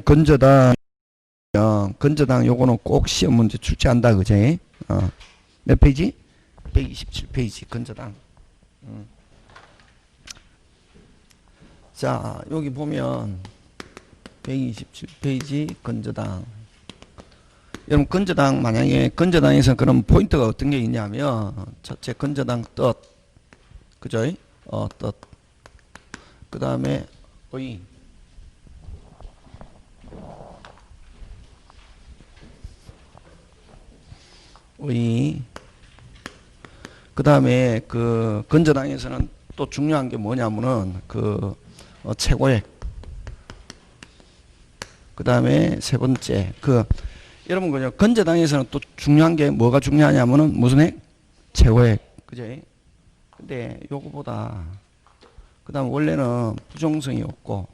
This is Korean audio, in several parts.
건저당, 건저당 요거는 꼭 시험 문제 출제한다, 그제? 몇 페이지? 127페이지, 건저당. 자, 여기 보면, 127페이지, 건저당. 여러분, 건저당, 만약에 건저당에서 그럼 포인트가 어떤 게 있냐면, 첫째, 건저당 뜻. 그죠? 뜻. 그 다음에, 의. 그 다음에 그 건저당에서는 또 중요한 게 뭐냐면은 그 최고액. 그 다음에 세 번째 여러분 그죠? 건저당에서는 또 중요한 게 뭐가 중요하냐면은 무슨 액? 최고액. 그죠? 근데 요거보다 그 다음 원래는 부정성이 없고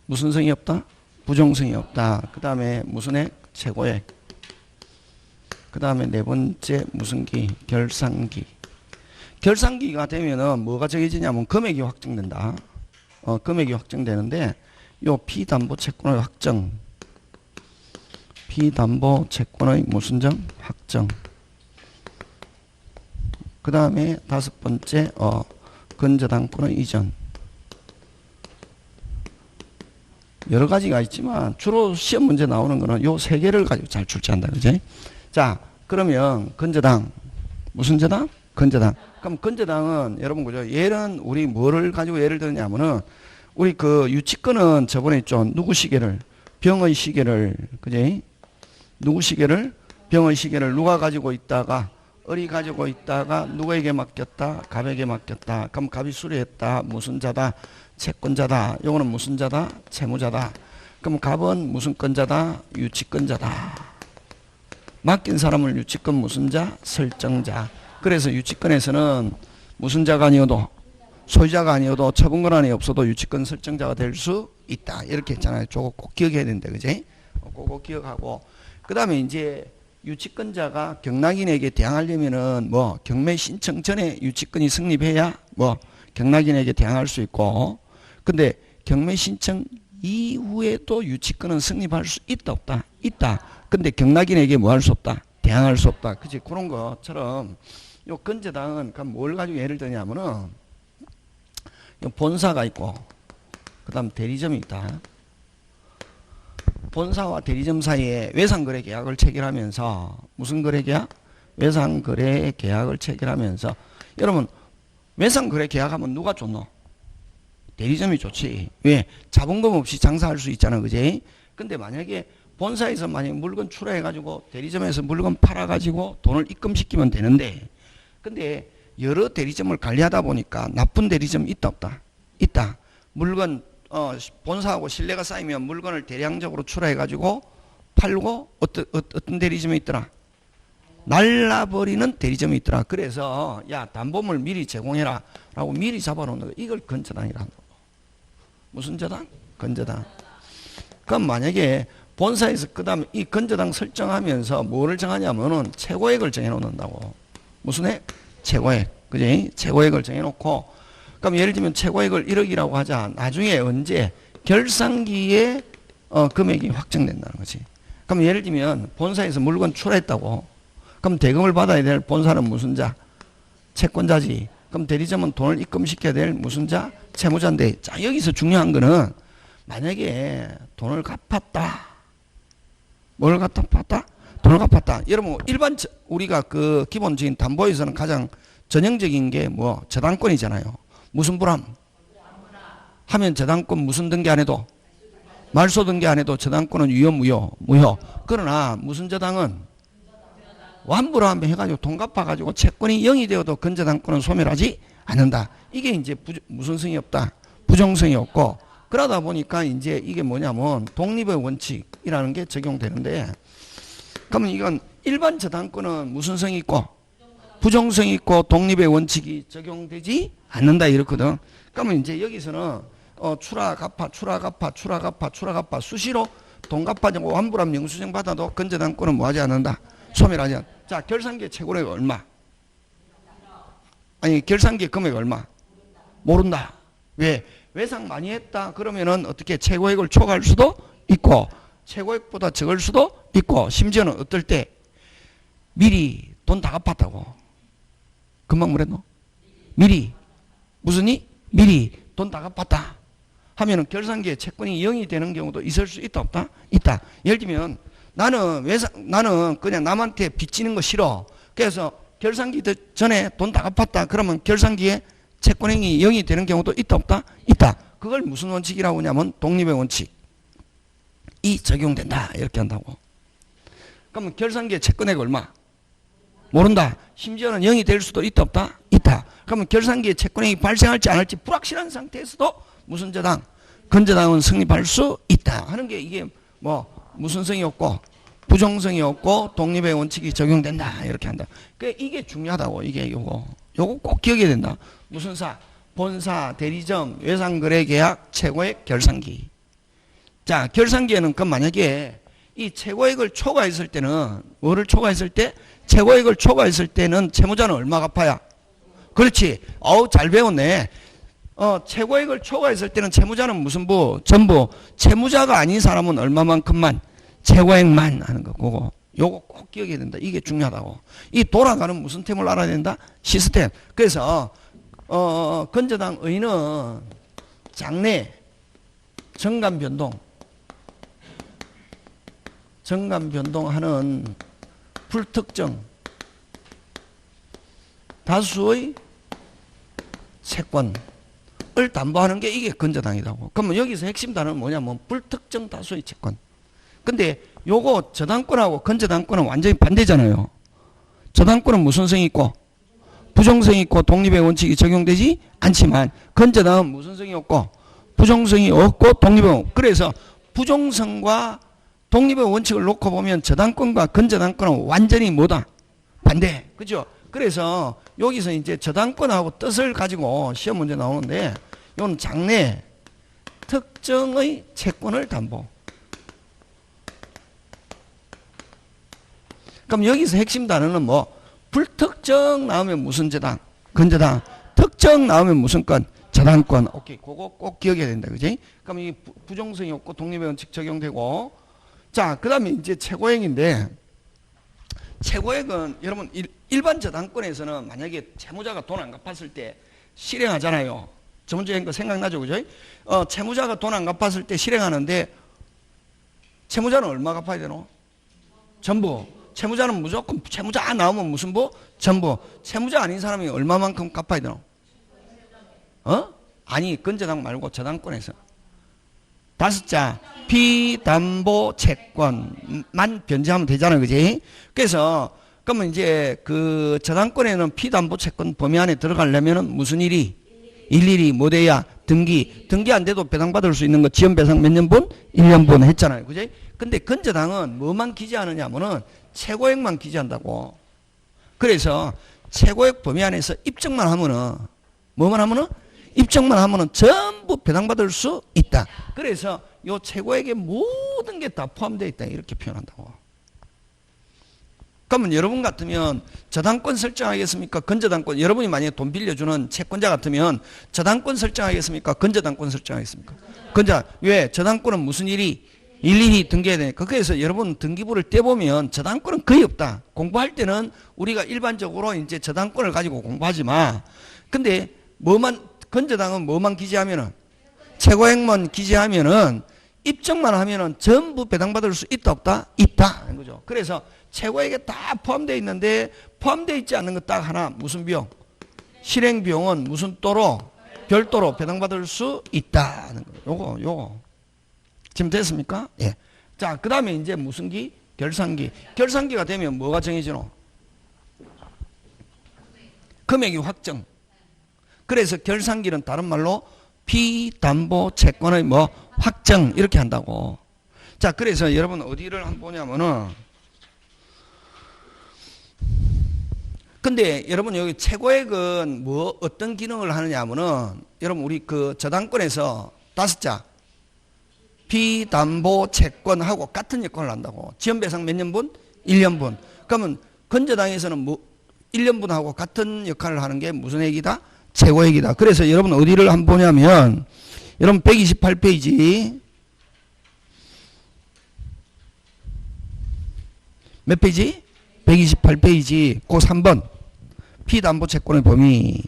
무슨 성이 없다? 부정성이 없다. 그 다음에 무슨 액? 최고액. 그 다음에 네 번째 무슨 기? 결산기. 결산기가 되면은 뭐가 정해지냐면 금액이 확정된다. 금액이 확정되는데 요 피담보 채권의 확정. 피담보 채권의 무슨 점? 확정. 그 다음에 다섯 번째 건저당권의 이전. 여러 가지가 있지만 주로 시험 문제 나오는 거는 요 세 개를 가지고 잘 출제한다. 그지? 자, 그러면 건저당 무슨 저당? 건저당. 그럼 건저당은 여러분 그죠? 얘는 우리 뭐를 가지고 예를 들냐면은 우리 그 유치권은 저번에 있죠. 누구 시계를? 병의 시계를. 그지? 누구 시계를? 병의 시계를 누가 가지고 있다가 을이 가지고 있다가 누구에게 맡겼다? 갑에게 맡겼다. 그럼 갑이 수리했다. 무슨 자다? 채권자다. 요거는 무슨 자다? 채무자다. 그럼 갑은 무슨 건자다? 유치권자다. 맡긴 사람을 유치권 무슨 자? 설정자. 그래서 유치권에서는 무슨 자가 아니어도 소유자가 아니어도 처분권한이 없어도 유치권 설정자가 될 수 있다. 이렇게 했잖아요. 저거 꼭 기억해야 된다. 그지? 그거 기억하고 그 다음에 이제 유치권자가 경락인에게 대항하려면은 뭐 경매 신청 전에 유치권이 성립해야 뭐 경락인에게 대항할 수 있고 근데 경매 신청 이후에도 유치권은 성립할 수 있다 없다? 있다. 근데 경락인에게 뭐 할 수 없다? 대항할 수 없다. 그치? 그런 것처럼 요 건저당은 그럼 뭘 가지고 예를 들냐면은 본사가 있고 그 다음 대리점이 있다. 본사와 대리점 사이에 외상거래 계약을 체결하면서 무슨 거래 계약? 외상거래 계약을 체결하면서 여러분 외상거래 계약하면 누가 좋노? 대리점이 좋지. 왜? 자본금 없이 장사할 수 있잖아. 그지? 근데 만약에 본사에서 만약에 물건 출하해가지고 대리점에서 물건 팔아가지고 돈을 입금시키면 되는데 근데 여러 대리점을 관리하다 보니까 나쁜 대리점 있다 없다? 있다. 물건 본사하고 신뢰가 쌓이면 물건을 대량적으로 출하해가지고 팔고 어떤 대리점이 있더라? 날라버리는 대리점이 있더라. 그래서 야 담보물 미리 제공해라 라고 미리 잡아놓는 거 이걸 건저당이라는 거. 무슨 저당? 건저당. 그럼 만약에 본사에서 그 다음에 이 건저당 설정하면서 뭐를 정하냐면은 최고액을 정해놓는다고. 무슨 액? 최고액. 그지? 최고액을 정해놓고 그럼 예를 들면 최고액을 1억이라고 하자. 나중에 언제? 결산기에 금액이 확정된다는 거지. 그럼 예를 들면 본사에서 물건 출하했다고. 그럼 대금을 받아야 될 본사는 무슨 자? 채권자지. 그럼 대리점은 돈을 입금시켜야 될 무슨 자? 채무자인데 자 여기서 중요한 거는 만약에 돈을 갚았다. 뭘 갚았다? 돈을 갚았다. 여러분 일반 우리가 그 기본적인 담보에서는 가장 전형적인 게 뭐 저당권이잖아요. 무슨 불함? 하면 저당권 무슨 등기 안 해도 말소 등기 안 해도 저당권은 유효 무효. 그러나 무슨 저당은 완불함 해가지고 돈 갚아가지고 채권이 0이 되어도 건저당권은 소멸하지 않는다. 이게 이제 무슨 성이 없다? 부정성이 없고 그러다 보니까 이제 이게 뭐냐면 독립의 원칙이라는 게 적용되는데 그러면 이건 일반 저당권은 무슨 성이 있고 부정성이 있고 독립의 원칙이 적용되지 않는다 이렇거든. 그러면 이제 여기서는 출하 갚아 수시로 돈 갚아주고 완불함 영수증 받아도 건저당권은 뭐하지 않는다. 소멸하지 않는다. 자 결산기의 최고액 얼마? 아니 결산기의 금액 얼마? 모른다. 왜? 외상 많이 했다 그러면은 어떻게 최고액을 초과할 수도 있고 최고액보다 적을 수도 있고 심지어는 어떨 때 미리 돈 다 갚았다고. 금방 뭐랬노? 미리. 무슨이? 미리 돈 다 갚았다 하면은 결산기에 채권이 0이 되는 경우도 있을 수 있다 없다? 있다. 예를 들면 나는 그냥 남한테 빚지는 거 싫어. 그래서 결산기 전에 돈 다 갚았다 그러면 결산기에 채권행위 0이 되는 경우도 있다 없다? 있다. 그걸 무슨 원칙이라고 하냐면 독립의 원칙이 적용된다 이렇게 한다고. 그러면 결산기에 채권액 얼마? 모른다. 심지어는 0이 될 수도 있다 없다? 있다. 그러면 결산기에 채권액이 발생할지 안 할지 불확실한 상태에서도 무슨 저당? 건저당은 성립할 수 있다 하는 게 이게 뭐 무슨 성이 없고 부정성이 없고 독립의 원칙이 적용된다 이렇게 한다. 그러니까 이게 중요하다고. 이게 요거 꼭 기억해야 된다. 무슨 사? 본사, 대리점, 외상거래계약, 최고액, 결산기. 자, 결산기에는 그 만약에 이 최고액을 초과했을 때는 뭐를 초과했을 때? 최고액을 초과했을 때는 채무자는 얼마 갚아야? 그렇지. 어우 잘 배웠네. 최고액을 초과했을 때는 채무자는 무슨 부? 전부. 채무자가 아닌 사람은 얼마만큼만? 최고액만 하는 거. 그거. 요거 꼭 기억해야 된다. 이게 중요하다고. 이 돌아가는 무슨 템을 알아야 된다? 시스템. 그래서 건저당 의는 장래, 정간 변동하는 불특정 다수의 채권을 담보하는 게 이게 건저당이라고. 그러면 여기서 핵심 단어는 뭐냐면 불특정 다수의 채권. 근데 요거 저당권하고 건저당권은 완전히 반대잖아요. 저당권은 무슨 성이 있고 부정성이 있고 독립의 원칙이 적용되지 않지만 건저당은 무슨 성이 없고 부정성이 없고 독립의 그래서 부정성과 독립의 원칙을 놓고 보면 저당권과 건저당권은 완전히 뭐다? 반대. 그죠? 그래서 여기서 이제 저당권하고 뜻을 가지고 시험 문제 나오는데 이건 장래 특정의 채권을 담보. 그럼 여기서 핵심 단어는 뭐 불특정 나오면 무슨 저당? 건저당. 특정 나오면 무슨 건? 저당권. 오케이. 그거 꼭 기억해야 된다. 그지? 그럼 이 부정성이 없고 독립의 원칙 적용되고 자, 그 다음에 이제 최고액인데 최고액은 여러분 일반 저당권에서는 만약에 채무자가 돈 안 갚았을 때 실행하잖아요. 저번주에 한 거 생각나죠? 그죠? 채무자가 돈 안 갚았을 때 실행하는데 채무자는 얼마 갚아야 되노? 전부. 채무자는 무조건 채무자 나오면 무슨 부? 전부. 채무자 아닌 사람이 얼마만큼 갚아야 되노? 아니 건저당 말고 저당권에서 다섯 자 피담보 채권만 변제하면 되잖아요. 그지? 그래서 그러면 이제 그 저당권에는 피담보 채권 범위 안에 들어가려면은 무슨 일이? 일일이 뭐 돼야? 등기 안 돼도 배당받을 수 있는 거 지연 배상 몇 년분? 1년분 했잖아요. 그지? 근데 건저당은 뭐만 기재하느냐 하면은 최고액만 기재한다고. 그래서 최고액 범위 안에서 입증만 하면은 뭐만 하면은 입증만 하면은 전부 배당받을 수 있다. 그래서 요 최고액의 모든 게 다 포함되어 있다. 이렇게 표현한다고. 그러면 여러분 같으면 저당권 설정하겠습니까? 건저당권. 여러분이 만약에 돈 빌려주는 채권자 같으면 저당권 설정하겠습니까? 건저당권 설정하겠습니까? 건저. 왜? 저당권은 무슨 일이? 일일이 등기해야 되니까. 그래서 여러분 등기부를 떼보면 저당권은 거의 없다. 공부할 때는 우리가 일반적으로 이제 저당권을 가지고 공부하지만 근데 건저당은 뭐만 기재하면은 최고액만 기재하면은 입증만 하면은 전부 배당받을 수 있다 없다? 있다 하는 거죠. 그래서 최고액에 다 포함되어 있는데 포함되어 있지 않는 것 딱 하나 무슨 비용? 실행 비용은 무슨 또로? 별도로 배당받을 수 있다 하는 거예요. 요거 지금 됐습니까? 예. 자, 그 다음에 이제 무슨 기? 결산기. 결산기가 되면 뭐가 정해지노? 금액이 확정. 그래서 결산기는 다른 말로 피담보 채권의 뭐 확정 이렇게 한다고. 자, 그래서 여러분 어디를 한번 보냐면은 근데 여러분 여기 최고액은 뭐 어떤 기능을 하느냐 하면은 여러분 우리 그 저당권에서 다섯 자 피담보 채권하고 같은 역할을 한다고. 지연배상 몇 년분? 1년분. 그러면 건저당에서는 뭐 1년분하고 같은 역할을 하는 게 무슨 액이다? 최고액이다. 그래서 여러분 어디를 한번 보냐면 여러분 128페이지 몇 페이지? 128페이지 그 3번 피담보채권의 범위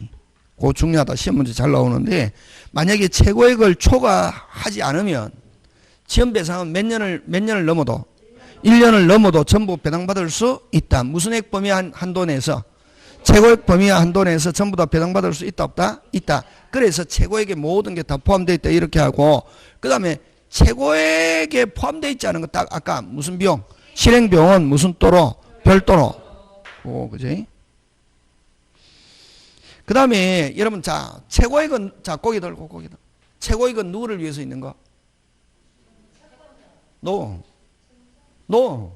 그 중요하다. 시험 문제 잘 나오는데 만약에 최고액을 초과하지 않으면 지연배상은 몇 년을 넘어도 1년을 넘어도 전부 배당받을 수 있다. 무슨 액 범위 한도 내에서 최고액 범위 한도 내에서 전부 다 배당받을 수 있다 없다? 있다. 그래서 최고액에 모든 게 다 포함되어 있다 이렇게 하고 그 다음에 최고액에 포함되어 있지 않은 거 딱 아까 무슨 비용? 실행비용은 무슨 또로? 별도로. 오, 그지? 그 다음에 여러분 자 최고액은 자 고기 들고 최고액은 누구를 위해서 있는 거? 너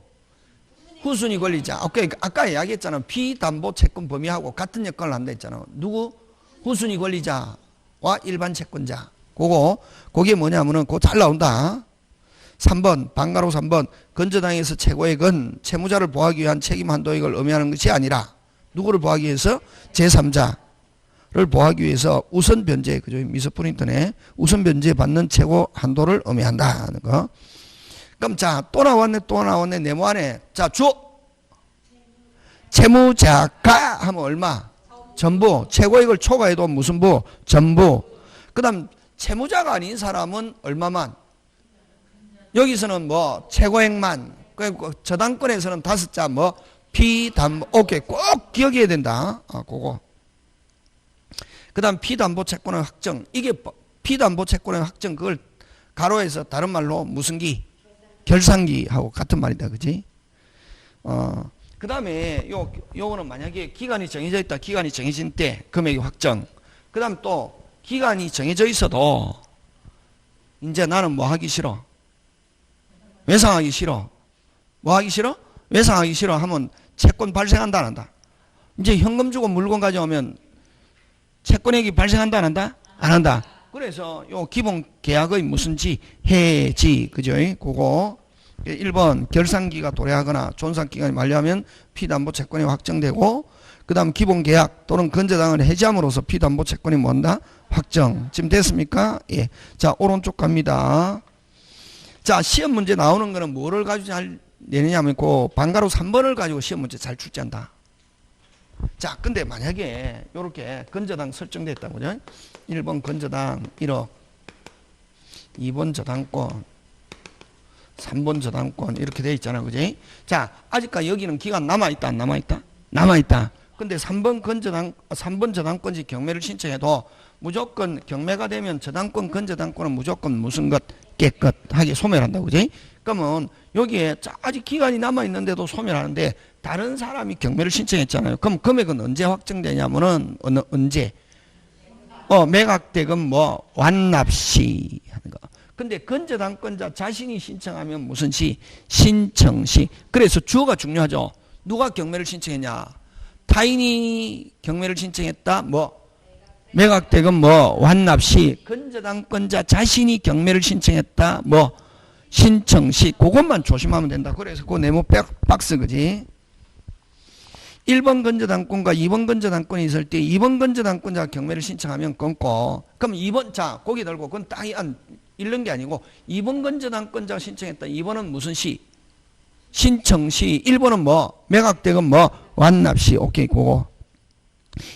후순위 권리자. 오케이. 아까 이야기했잖아. 피담보 채권 범위하고 같은 역할을 한다 했잖아. 누구? 후순위 권리자와 일반 채권자. 그게 뭐냐면은 그거 잘 나온다. 3번 방가로 3번 건저당에서 최고액은 채무자를 보호하기 위한 책임 한도액을 의미하는 것이 아니라 누구를 보호하기 위해서? 제3자를 보호하기 위해서 우선 변제 그죠? 미서 프린터네 우선 변제 받는 최고 한도를 의미한다는 거. 그럼 자 또 나왔네 네모안에 자 채무자가 하면 얼마? 전부. 최고액을 초과해도 무슨 부? 전부. 그 다음 채무자가 아닌 사람은 얼마만? 여기서는 뭐 최고액만. 저당권에서는 5자 뭐 피담보. 오케이. 꼭 기억해야 된다. 그거. 그 다음 피담보 채권의 확정. 이게 피담보 채권의 확정 그걸 가로해서 다른 말로 무슨 기? 결산기하고 같은 말이다. 그지? 그 다음에 요거는 만약에 기간이 정해져 있다. 기간이 정해진 때 금액이 확정. 그 다음 또 기간이 정해져 있어도 이제 나는 뭐 하기 싫어? 외상하기 싫어. 뭐 하기 싫어? 외상하기 싫어 하면 채권 발생한다 안 한다? 이제 현금 주고 물건 가져오면 채권액이 발생한다 안 한다? 안 한다. 그래서 요 기본 계약의 무슨지 해지 그죠? 그거 1번 결산기가 도래하거나 존속기간이 만료하면 피담보 채권이 확정되고 그 다음 기본 계약 또는 건저당을 해지함으로써 피담보 채권이 뭔다? 확정. 지금 됐습니까? 예. 자 오른쪽 갑니다. 자 시험 문제 나오는 거는 뭐를 가지고 잘 내느냐면 그 방가로 3번을 가지고 시험 문제 잘 출제한다. 자 근데 만약에 요렇게 건저당 설정됐다 그죠? 1번 건저당 1억 2번 저당권 3번 저당권 이렇게 돼 있잖아 그지? 자 아직까지 여기는 기간 남아있다 안 남아있다? 남아있다. 근데 3번 저당권지 경매를 신청해도 무조건 경매가 되면 저당권 건저당권은 무조건 무슨 것 깨끗하게 소멸한다 그지? 그러면 여기에 아직 기간이 남아있는데도 소멸하는데 다른 사람이 경매를 신청했잖아요. 그럼 금액은 언제 확정되냐면은 언제? 매각대금 뭐 완납시 하는 거. 근데 건저당권자 자신이 신청하면 무슨 시? 신청시. 그래서 주어가 중요하죠. 누가 경매를 신청했냐? 타인이 경매를 신청했다. 뭐 매각대금 뭐 완납시. 건저당권자 자신이 경매를 신청했다. 뭐 신청시. 그것만 조심하면 된다. 그래서 그 네모 박스 그지? 1번 건저당권과 2번 건저당권이 있을 때 2번 건저당권자가 경매를 신청하면 끊고 그럼 2번 자 고기 들고 그건 딱 잃는 게 아니고 2번 건저당권자가 신청했다. 2번은 무슨 시? 신청시. 1번은 뭐 매각대금 뭐 완납시. 오케이 그거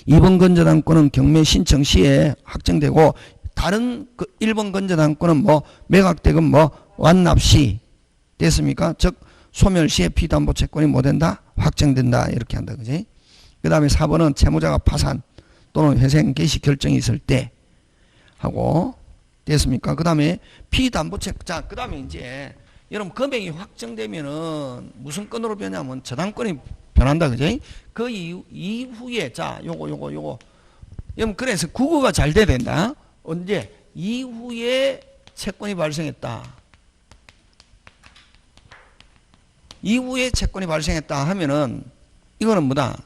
2번 건저당권은 경매 신청시에 확정되고 다른 1번 건저당권은 뭐 매각대금 뭐 완납시. 됐습니까? 즉 소멸시에 피담보 채권이 뭐 된다? 확정된다. 이렇게 한다. 그지? 그 다음에 4번은 채무자가 파산 또는 회생 개시 결정이 있을 때 하고 됐습니까? 그 다음에 피담보 채권. 자, 그 다음에 이제 여러분 금액이 확정되면은 무슨 건으로 변하면 저당권이 변한다. 그지? 그 이후에 자, 요거. 여러분 그래서 국어가 잘 돼야 된다. 언제? 이후에 채권이 발생했다. 이후에 채권이 발생했다 하면은 이거는 뭐다?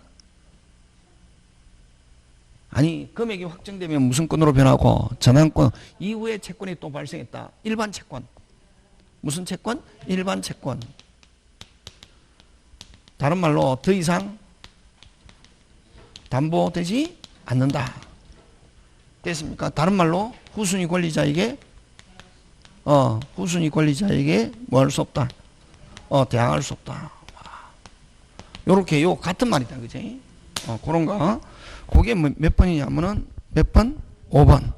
아니 금액이 확정되면 무슨 건으로 변하고 전환권 이후에 채권이 또 발생했다. 일반 채권. 무슨 채권? 일반 채권. 다른 말로 더 이상 담보되지 않는다. 됐습니까? 다른 말로 후순위 권리자에게 후순위 권리자에게 뭐 할 수 없다. 대항할 수 없다. 요렇게 요 같은 말이다. 그지? 그런 거. 그게 몇 번이냐면은 몇 번? 5번.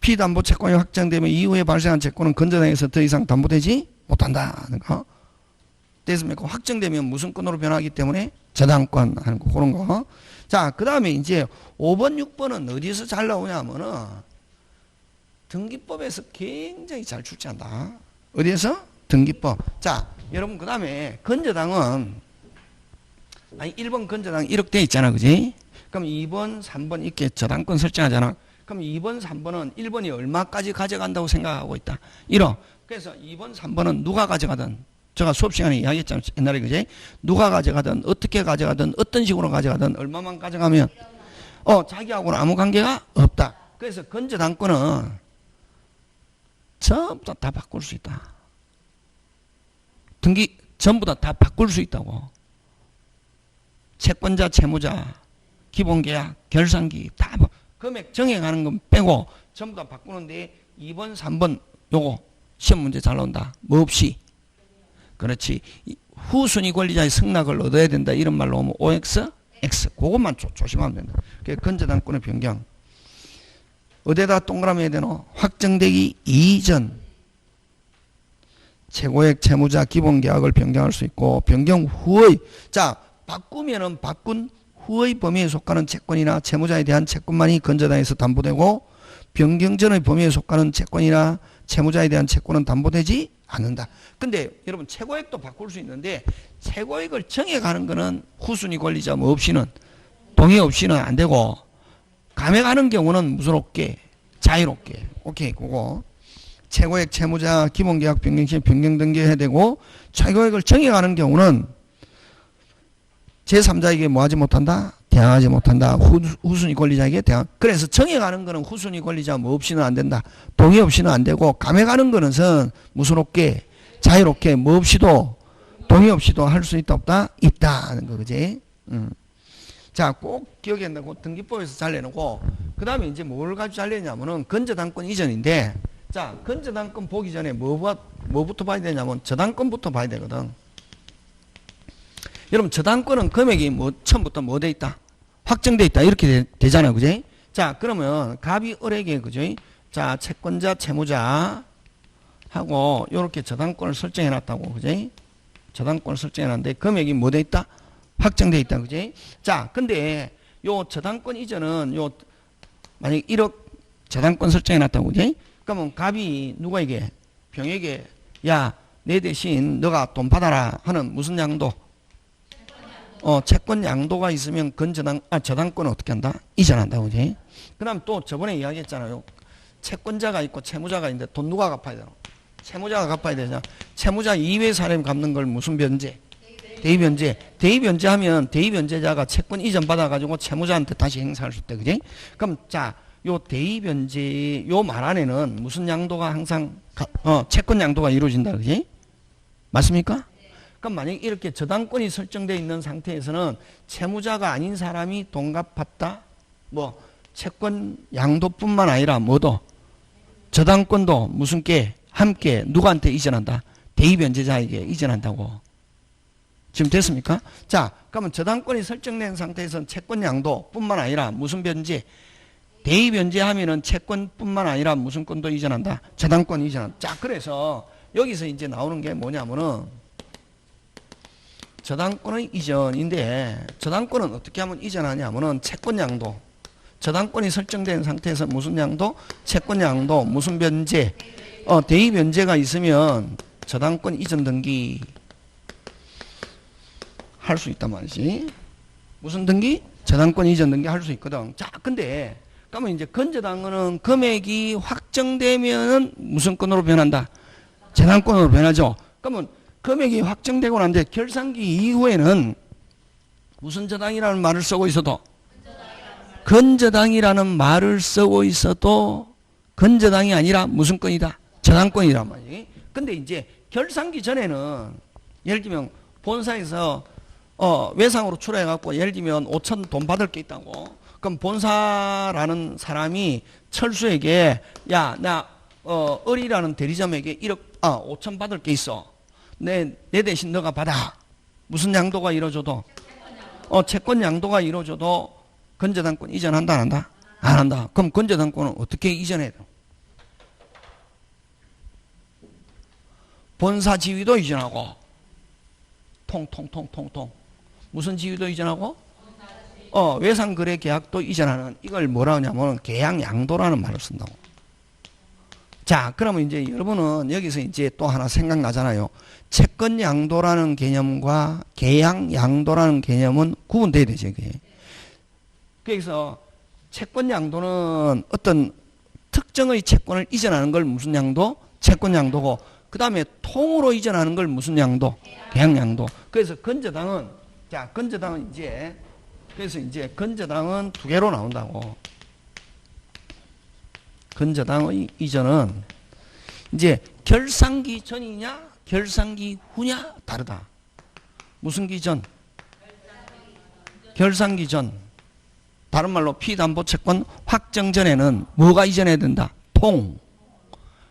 피담보 채권이 확정되면 이후에 발생한 채권은 건저당에서 더 이상 담보되지 못한다 하는 거. 됐습니까? 확정되면 무슨 건으로 변하기 때문에 저당권 하는 거. 그런 거. 자, 그 다음에 이제 5번, 6번은 어디서 잘 나오냐면은 등기법에서 굉장히 잘 출제한다. 어디에서? 등기법. 자, 여러분 그 다음에 건저당은 1번 건저당 1억 돼 있잖아. 그지? 그럼 2번, 3번 이렇게 저당권 설정하잖아. 그럼 2번, 3번은 1번이 얼마까지 가져간다고 생각하고 있다. 1억. 그래서 2번, 3번은 누가 가져가든 제가 수업 시간에 이야기했잖아요. 옛날에 그지? 누가 가져가든 어떻게 가져가든 어떤 식으로 가져가든 얼마만 가져가면 자기하고는 아무 관계가 없다. 그래서 건저당권은 전부 다 바꿀 수 있다. 등기 전부 다 바꿀 수 있다고. 채권자, 채무자, 기본계약, 결산기 다 금액 정해가는 건 빼고 전부 다 바꾸는데 2번, 3번 요거 시험 문제 잘 나온다. 뭐 없이. 그렇지. 후순위 권리자의 승낙을 얻어야 된다. 이런 말로 오면 OX, X. 그것만 조심하면 된다. 그게 건저당권의 변경. 어디에다 동그라미 해야 되노? 확정되기 이전. 최고액 채무자 기본계약을 변경할 수 있고 변경 후의 자 바꾸면은 바꾼 후의 범위에 속하는 채권이나 채무자에 대한 채권만이 건저당에서 담보되고 변경 전의 범위에 속하는 채권이나 채무자에 대한 채권은 담보되지 않는다. 근데 여러분 최고액도 바꿀 수 있는데 최고액을 정해가는 거는 후순위 권리자 뭐 없이는 동의 없이는 안 되고 감액하는 경우는 무소롭게 자유롭게 오케이 그거 최고액 채무자 기본계약 변경 시 변경 등기해야 되고 최고액을 정해가는 경우는 제3자에게 뭐 하지 못한다? 대항하지 못한다. 후순위 권리자에게 대항. 그래서 정해가는 거는 후순위 권리자 뭐 없이는 안 된다. 동의 없이는 안 되고 감액하는 거는 무소롭게 자유롭게 뭐 없이도 동의 없이도 할 수 있다 없다? 있다 하는 거 그지? 자, 꼭 기억해야 된다고 등기법에서 잘 내놓고 그 다음에 이제 뭘 가지고 잘 내냐면은 건저당권 이전인데 자, 건저당권 보기 전에 뭐부터 봐야 되냐면 저당권부터 봐야 되거든. 여러분 저당권은 금액이 뭐 처음부터 뭐 돼 있다? 확정돼 있다. 이렇게 되잖아요. 그지? 자, 그러면 갑이 을에게 그죠? 자, 채권자, 채무자 하고 요렇게 저당권을 설정해 놨다고. 그지? 저당권을 설정해 놨는데 금액이 뭐 돼 있다? 확정돼 있다. 그지? 자, 근데 요 저당권 이전은 요 만약 1억 저당권 설정해 놨다고. 그지? 그러면 갑이 누구에게? 병에게 야, 내 대신 너가 돈 받아라 하는 무슨 양도? 채권 양도가 있으면 저당권은 어떻게 한다? 이전한다고. 그지? 그 다음 또 저번에 이야기했잖아요. 채권자가 있고 채무자가 있는데 돈 누가 갚아야 되나? 채무자가 갚아야 되잖아. 채무자 이외 사람이 갚는 걸 무슨 변제? 대의변제. 대의변제하면 대의변제자가 채권 이전 받아가지고 채무자한테 다시 행사할 수 있다. 그지? 그럼 자, 요 대의변제 요 말 안에는 무슨 양도가 항상 채권 양도가 이루어진다. 그지? 맞습니까? 그럼 만약에 이렇게 저당권이 설정되어 있는 상태에서는 채무자가 아닌 사람이 돈 갚았다. 뭐 채권 양도뿐만 아니라 뭐도 저당권도 무슨 게 함께 누구한테 이전한다. 대의변제자에게 이전한다고. 지금 됐습니까? 자, 그러면 저당권이 설정된 상태에서는 채권 양도뿐만 아니라 무슨 변제? 대의변제하면은 채권뿐만 아니라 무슨 건도 이전한다. 저당권 이전한다. 자, 그래서 여기서 이제 나오는 게 뭐냐면은 저당권의 이전인데 저당권은 어떻게 하면 이전하냐면은 채권 양도. 저당권이 설정된 상태에서 무슨 양도? 채권 양도. 무슨 변제? 대의 변제가 있으면 저당권 이전 등기 할 수 있단 말이지. 무슨 등기? 저당권 이전 등기 할 수 있거든. 자, 근데 그러면 이제 건저당권은 금액이 확정되면은 무슨 건으로 변한다? 저당권으로 변하죠. 그러면 금액이 확정되고 난데 결산기 이후에는 무슨 저당이라는 말을 쓰고 있어도 건저당이라는 말을 쓰고 있어도 건저당이 아니라 무슨 건이다? 저당권이란 말이지. 근데 이제 결산기 전에는 예를 들면 본사에서 외상으로 출하해갖고 예를 들면 5천 돈 받을 게 있다고. 그럼 본사라는 사람이 철수에게 야, 나 을이라는 대리점에게 1억 5천 받을 게 있어. 내 대신 너가 받아. 무슨 양도가 이루어져도 채권 양도가 이루어져도 건재당권 이전한다 안 한다? 안 한다. 그럼 건재당권은 어떻게 이전해야 돼? 본사 지위도 이전하고 통통통통통 무슨 지위도 이전하고 외상거래 계약도 이전하는 이걸 뭐라 하냐면 계약양도라는 말을 쓴다고. 자, 그러면 이제 여러분은 여기서 이제 또 하나 생각나잖아요. 채권양도라는 개념과 계약양도라는 개념은 구분돼야 되죠. 이게. 그래서 채권양도는 어떤 특정의 채권을 이전하는 걸 무슨 양도? 채권양도고, 그 다음에 통으로 이전하는 걸 무슨 양도? 계약양도. 그래서 건재당은 그래서 이제 건재당은 두 개로 나온다고. 건재당의 이전은 이제 결산기 전이냐 결산기 후냐 다르다. 무슨 기전? 결산기 전. 다른 말로 피담보채권 확정 전에는 뭐가 이전해야 된다? 통.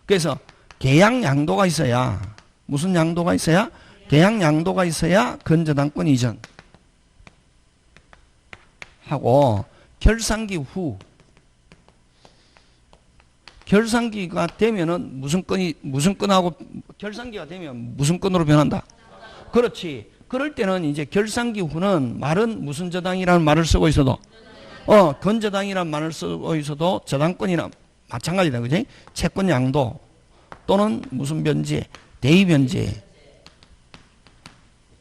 그래서 계약양도가 있어야, 무슨 양도가 있어야? 계약양도가 있어야 건재당권 이전 하고, 결산기 후, 결산기가 되면은 무슨 건하고, 결산기가 되면 무슨 건으로 변한다? 그렇지. 그럴 때는 이제 결산기 후는 말은 무슨 저당이라는 말을 쓰고 있어도, 건저당이라는 말을 쓰고 있어도 저당권이랑 마찬가지다. 그지? 채권 양도 또는 무슨 변제, 대의 변제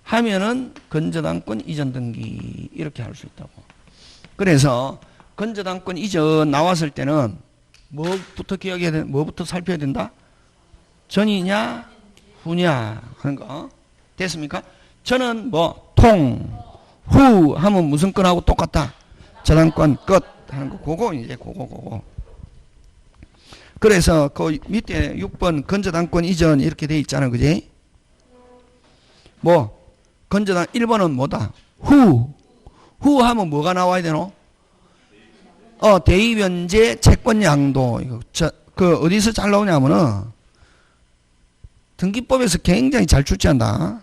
하면은 건저당권 이전 등기 이렇게 할 수 있다고. 그래서 건저당권 이전 나왔을 때는 뭐부터 기억해야 돼? 뭐부터 살펴야 된다? 전이냐 후냐 하는 거. 됐습니까? 전은 뭐 통, 후 하면 무슨 건하고 똑같다? 저당권 끝 하는 거. 그거 이제 그거. 그래서 그 밑에 6번 건저당권 이전 이렇게 돼 있잖아. 그지? 뭐 건저당 1번은 뭐다? 후 하면 뭐가 나와야 되노? 대의변제 채권양도. 이거 그 어디서 잘 나오냐면은 등기법에서 굉장히 잘 출제한다.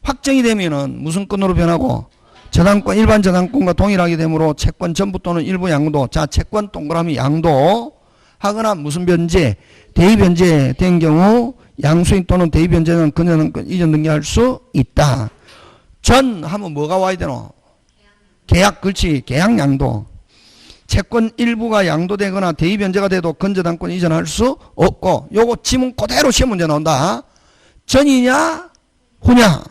확정이 되면은 무슨 건으로 변하고? 저당권, 일반 저당권과 동일하게 되므로 채권 전부 또는 일부 양도. 자, 채권 동그라미 양도 하거나 무슨 변제, 대의 변제 된 경우 양수인 또는 대의 변제는 건저당권 이전 등기할 수 있다. 전 하면 뭐가 와야 되노? 계약, 그렇지. 계약 양도. 채권 일부가 양도되거나 대의 변제가 돼도 건저당권 이전할 수 없고, 요거 지문 그대로 시험 문제 나온다. 전이냐 후냐.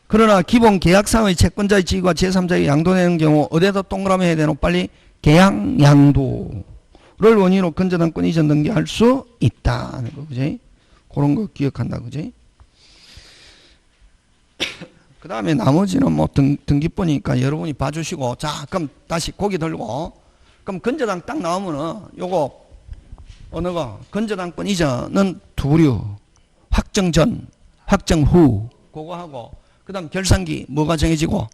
그러나 기본 계약상의 채권자의 지위가 제3자에게 양도되는 경우 어디에다 동그라미 해야 되노? 빨리 계약 양도를 원인으로 건저당권 이전 등기할 수 있다 하는 거. 그지? 그런 거 기억한다. 그지? 그 다음에 나머지는 뭐 등기보니까 여러분이 봐주시고. 자, 그럼 다시 고개 들고. 그럼 건저당 딱 나오면은 요거 어느 거? 건저당권 이전은 두 부류. 확정 전, 확정 후. 그거 하고. 그 다음 결산기 뭐가 정해지고?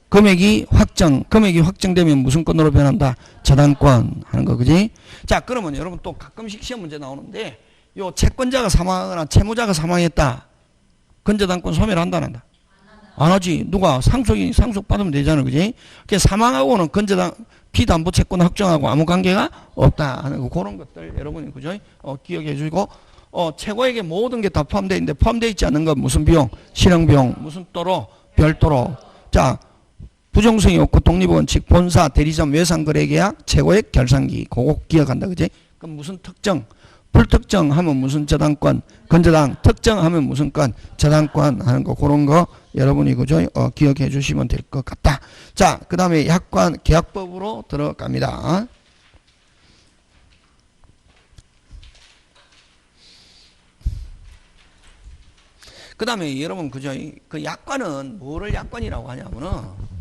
금액이 확정되면 무슨 건으로 변한다? 저당권 하는 거. 그지? 자, 그러면 여러분 또 가끔씩 시험 문제 나오는데, 요 채권자가 사망하거나 채무자가 사망했다. 건저당권 소멸한다 안 한다? 안 하지. 누가 상속 받으면 되잖아. 그지? 그러니까 사망하고는 피담보 채권 확정하고 아무 관계가 없다 하는 거. 그런 것들 여러분이 그죠? 기억해 주시고, 최고에게 모든 게 다 포함되어 있는데 포함되어 있지 않는 건 무슨 비용? 실행비용. 무슨 또로? 별도로. 자, 부정성이 없고 독립원칙, 본사, 대리점, 외상거래계약, 최고액 결산기. 그거 기억한다. 그지? 그럼 무슨 특정? 불특정 하면 무슨 저당권? 건저당. 특정하면 무슨 건? 저당권 하는 거. 그런 거 여러분이 그죠? 기억해 주시면 될 것 같다. 자, 그 다음에 약관 계약법으로 들어갑니다. 그 다음에 여러분 그죠? 그 약관은 뭐를 약관이라고 하냐면은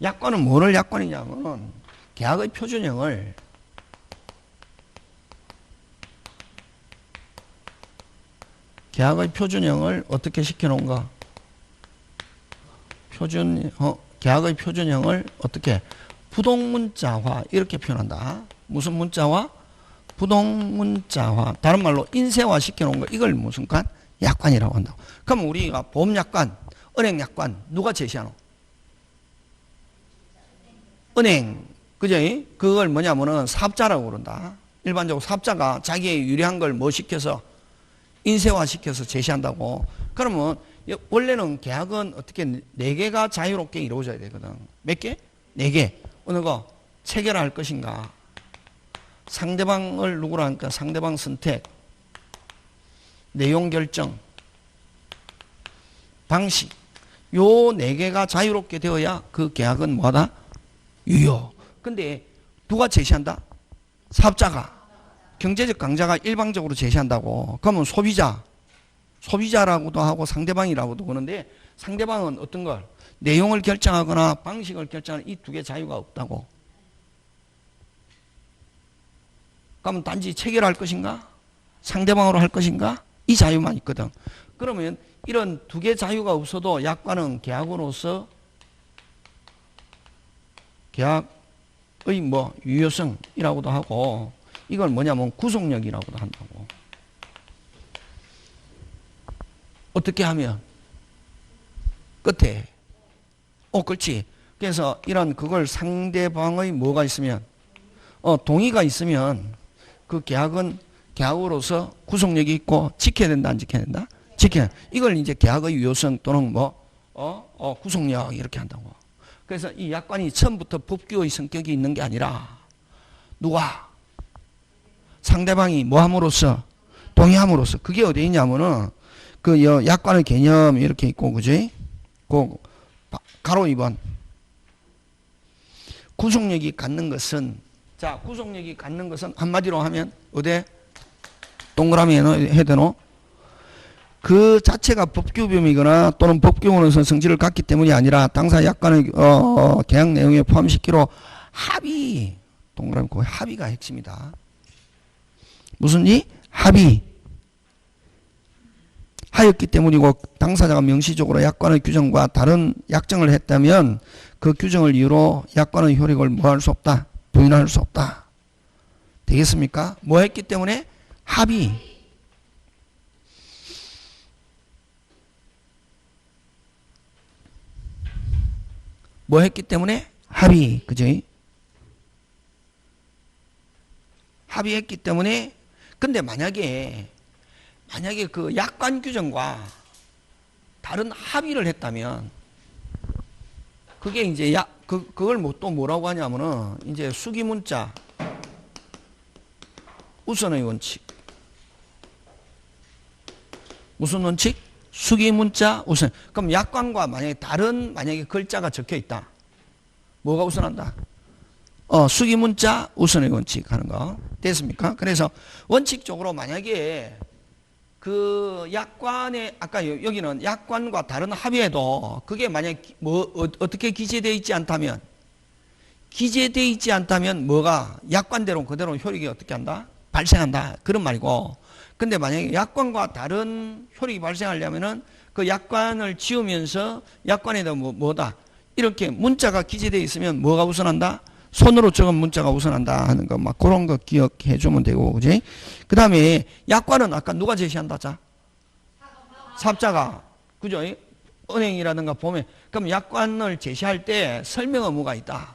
약관은 뭐를 약관이냐면은 계약의 표준형을 계약의 표준형을 어떻게 시켜놓은가? 계약의 표준형을 어떻게? 부동문자화 이렇게 표현한다. 무슨 문자화? 부동문자화. 다른 말로 인쇄화 시켜놓은 거 이걸 무슨 관? 약관이라고 한다고. 그럼 우리가 보험약관, 은행약관 누가 제시하노? 은행. 그죠? 그걸 뭐냐면은 사업자라고 그런다. 일반적으로 사업자가 자기의 유리한 걸 뭐 시켜서 인쇄화 시켜서 제시한다고. 그러면 원래는 계약은 어떻게 4개가 자유롭게 이루어져야 되거든. 몇 개? 4개. 어느 거? 체결할 것인가? 상대방을 누구라 하니까 상대방 선택, 내용 결정, 방식. 요 4개가 자유롭게 되어야 그 계약은 뭐다? 유효. 근데 누가 제시한다? 사업자가. 경제적 강자가 일방적으로 제시한다고. 그러면 소비자라고도 하고 상대방이라고도 그러는데 상대방은 어떤 걸? 내용을 결정하거나 방식을 결정하는 이 2개 자유가 없다고. 그러면 단지 체결할 것인가? 상대방으로 할 것인가? 이 자유만 있거든. 그러면 이런 2개 자유가 없어도 약관은 계약으로서 계약의 유효성이라고도 하고 이걸 뭐냐면 구속력이라고도 한다고. 어떻게 하면? 끝에. 그렇지. 그래서 이런 그걸 상대방의 뭐가 있으면 동의가 있으면 그 계약은 계약으로서 구속력이 있고 지켜야 된다, 안 지켜야 된다? 지켜야. 이걸 이제 계약의 유효성 또는 구속력 이렇게 한다고. 그래서 이 약관이 처음부터 법규의 성격이 있는 게 아니라 누가? 상대방이 뭐 함으로써? 동의함으로써. 그게 어디에 있냐면은 그 약관의 개념이 이렇게 있고, 그지? 그 가로 2번. 구속력이 갖는 것은, 자, 구속력이 갖는 것은 한마디로 하면 어디? 동그라미에 해야 되노? 그 자체가 법규범이거나 또는 법규원에서 성질을 갖기 때문이 아니라 당사 약관의 계약 내용에 포함시키로 합의, 동그라미 그 합의가 핵심이다. 무슨 이? 합의. 하였기 때문이고 당사자가 명시적으로 약관의 규정과 다른 약정을 했다면 그 규정을 이유로 약관의 효력을 뭐 할 수 없다? 부인할 수 없다. 되겠습니까? 뭐 했기 때문에? 합의. 뭐 했기 때문에? 합의. 그죠? 합의했기 때문에. 근데 만약에 그 약관 규정과 다른 합의를 했다면 그게 이제 그걸 또 뭐라고 하냐면은 이제 수기문자 우선의 원칙. 무슨 원칙? 수기문자 우선. 그럼 약관과 만약에 글자가 적혀 있다. 뭐가 우선한다? 수기문자 우선의 원칙 하는 거. 됐습니까? 그래서 원칙적으로 만약에 그 약관에 아까 여기는 약관과 다른 합의에도 그게 만약 어떻게 기재되어 있지 않다면 뭐가 약관대로 그대로 효력이 어떻게 한다? 발생한다. 그런 말이고. 근데 만약에 약관과 다른 효력이 발생하려면은 그 약관을 지우면서 약관에다 뭐다? 이렇게 문자가 기재되어 있으면 뭐가 우선한다? 손으로 적은 문자가 우선한다 하는 거 막 그런 거 기억해 주면 되고, 그지? 그 다음에 약관은 아까 누가 제시한다? 자, 사업자가. 그죠? 은행이라든가 보면. 그럼 약관을 제시할 때 설명 의무가 있다.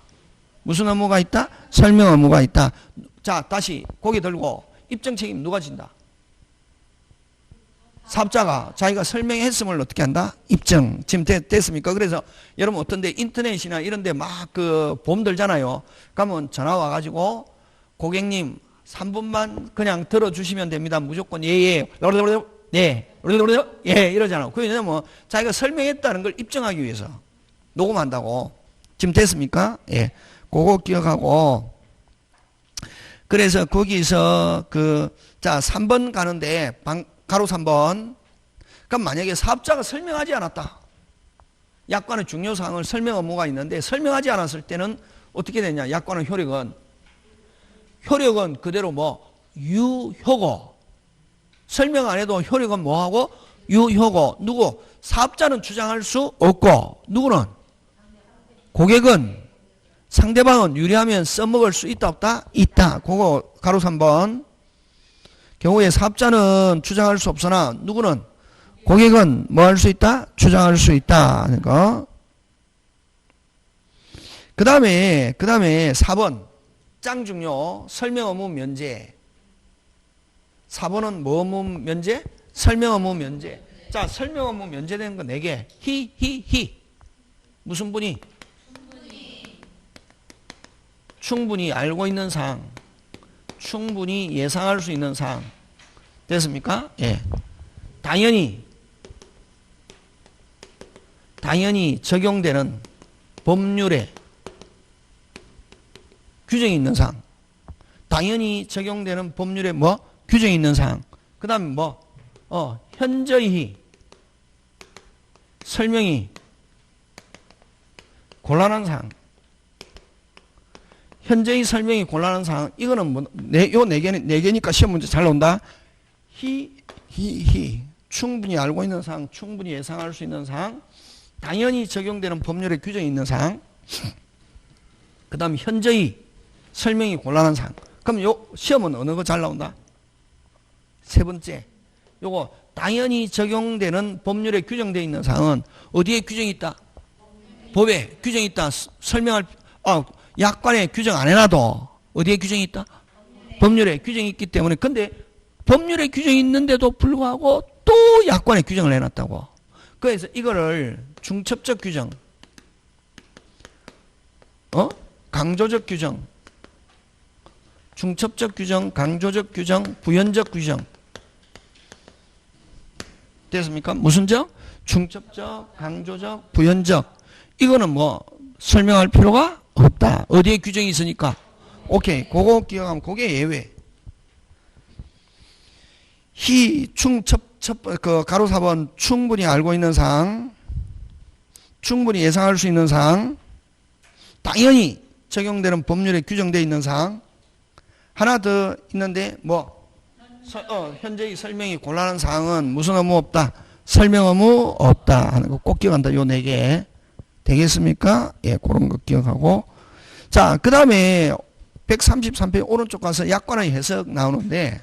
무슨 의무가 있다? 설명 의무가 있다. 자, 다시 고개 들고 입증 책임 누가 진다? 사업자가 자기가 설명했음을 어떻게 한다? 입증. 지금 됐습니까? 그래서 여러분 어떤데 인터넷이나 이런 데 막 그 보험 들잖아요. 그러면 전화 와가지고 고객님 3분만 그냥 들어주시면 됩니다. 무조건 예예. 네. 예 이러잖아. 그게 왜냐면 자기가 설명했다는 걸 입증하기 위해서 녹음한다고. 지금 됐습니까? 예. 그거 기억하고. 그래서 거기서 자 3번 가는데 가로 3번. 그럼 만약에 사업자가 설명하지 않았다. 약관의 중요사항을 설명 의무가 있는데 설명하지 않았을 때는 어떻게 되냐. 약관의 효력은 그대로 유효고 설명 안 해도 효력은 뭐하고? 유효고. 누구? 사업자는 주장할 수 없고 누구는? 고객은 상대방은 유리하면 써먹을 수 있다 없다? 있다. 그거 가로 3번. 경우에 사업자는 주장할 수 없으나 누구는? 고객은 뭐 할 수 있다? 주장할 수 있다 하는 거. 그 다음에 4번 짱 중요 설명 의무 면제. 4번은 뭐 의무 면제? 설명 의무 면제. 자, 설명 의무 면제되는 거 4개. 히. 무슨 분이? 충분히 알고 있는 사항. 충분히 예상할 수 있는 사항. 됐습니까? 예. 당연히 적용되는 법률에 규정이 있는 사항. 당연히 적용되는 법률에 뭐? 규정이 있는 사항. 그 다음에 뭐? 현저히 설명이 곤란한 사항. 현저히 설명이 곤란한 사항. 이거는 뭐, 요 4개니까 시험 문제 잘 나온다. 충분히 알고 있는 사항, 충분히 예상할 수 있는 사항, 당연히 적용되는 법률에 규정이 있는 사항, 그 다음 현저히 설명이 곤란한 사항. 그럼 요 시험은 어느 거 잘 나온다? 세 번째. 요거 당연히 적용되는 법률에 규정되어 있는 사항은 어디에 규정이 있다? 법에 규정이 있다. 설명할 약관에 규정 안 해놔도 어디에 규정이 있다? 법률에 규정이 있기 때문에. 근데 법률에 규정이 있는데도 불구하고 또 약관에 규정을 해놨다고. 그래서 이거를 중첩적 규정, 강조적 규정, 중첩적 규정, 강조적 규정, 부연적 규정. 됐습니까? 무슨 적? 중첩적, 강조적, 부연적. 이거는 뭐 설명할 필요가 없다. 어디에 규정이 있으니까. 오케이. 그거 기억하면 그게 예외. 가로 4번 충분히 알고 있는 사항, 충분히 예상할 수 있는 사항, 당연히 적용되는 법률에 규정되어 있는 사항. 하나 더 있는데 뭐 현재의 설명이 곤란한 사항은 무슨 의무 없다? 설명 의무 없다 하는 거 꼭 기억한다. 요 4개 되겠습니까? 예, 그런 거 기억하고. 자, 그 다음에 133페이지 오른쪽 가서 약관의 해석 나오는데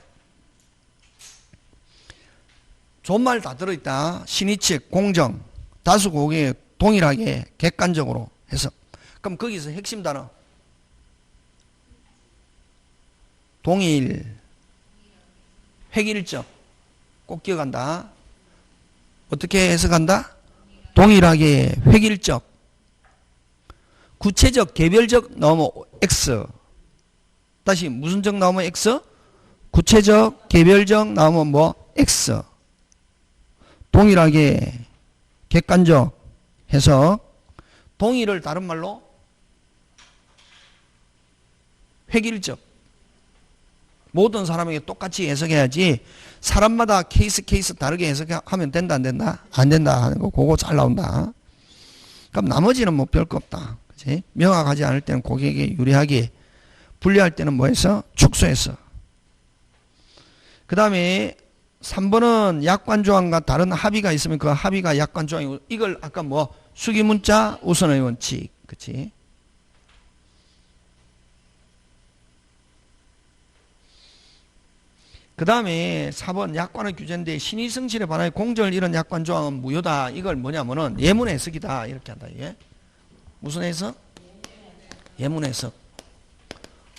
좋은 말 다 들어있다. 신의측, 공정, 다수 고객에 동일하게 객관적으로 해석. 그럼 거기서 핵심 단어 동일, 획일적 꼭 기억한다. 어떻게 해석한다? 동일하게, 획일적, 구체적, 개별적 나오면 X. 다시 무슨 적 나오면 X? 구체적, 개별적 나오면 뭐? X. 동일하게, 객관적 해석. 동일을 다른 말로 획일적. 모든 사람에게 똑같이 해석해야지 사람마다 케이스 다르게 해석하면 된다 안 된다? 안 된다 하는 거 그거 잘 나온다. 그럼 나머지는 뭐 별 거 없다. 그치? 명확하지 않을 때는 고객에게 유리하게, 불리할 때는 뭐 해서? 축소해서. 그 다음에 3번은 약관조항과 다른 합의가 있으면 그 합의가 약관조항이고, 이걸 아까 뭐 수기문자 우선의 원칙. 그치? 그 다음에 4번 약관의 규제인데 신의성실에 반하여 공정을 잃은 약관조항은 무효다. 이걸 뭐냐면은 예문 해석이다. 이렇게 한다. 예? 무슨 해석? 예문 해석.